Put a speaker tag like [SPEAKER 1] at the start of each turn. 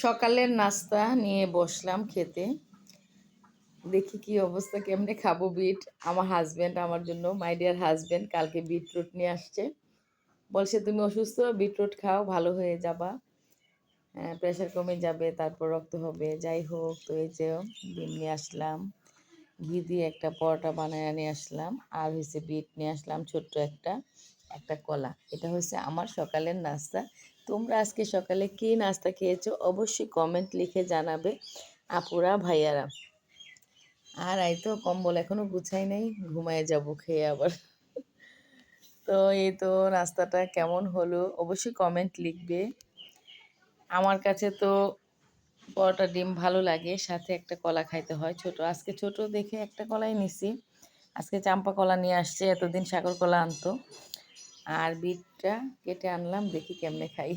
[SPEAKER 1] সকালের নাস্তা নিয়ে বসলাম খেতে। দেখি কি অবস্থা, কেমনে খাবো বিট। আমার হাজব্যান্ড আমার জন্য, মাই ডিয়ার হাজব্যান্ড, কালকে বিটরুট নিয়ে আসছে। বলছে তুমি অসুস্থ, বিটরুট খাও, ভালো হয়ে যাবা, প্রেশার কমে যাবে, তারপর রক্ত হবে। যাই হোক, তো এই যে ডিম নিয়ে আসলাম, ঘি দিয়ে একটা পরোটা বানায় নিয়ে আসলাম, আর হয়েছে বিট নিয়ে আসলাম ছোট্ট একটা, একটা কলা। এটা হচ্ছে আমার সকালের নাস্তা। তোমরা আজকে সকালে কী নাস্তা খেয়েছো অবশ্যই কমেন্ট লিখে জানাবে আপুরা ভাইয়ারা। আর এই তো কম্বল এখনো গুছাই নাই, ঘুমায় যাব খেয়ে আবার। তো এই তো নাস্তাটা কেমন হলো অবশ্যই কমেন্ট লিখবে। আমার কাছে তো পরোটা ডিম ভালো লাগে, সাথে একটা কলা খাইতে হয় ছোট। আজকে ছোট দেখে একটা কলাই নিছি। আজকে চাম্পা কলা নিয়ে আসছে, এতদিন সাগর কলা আনতো। আর বিটটা কেটে আনলাম, দেখি কেমনে খাই।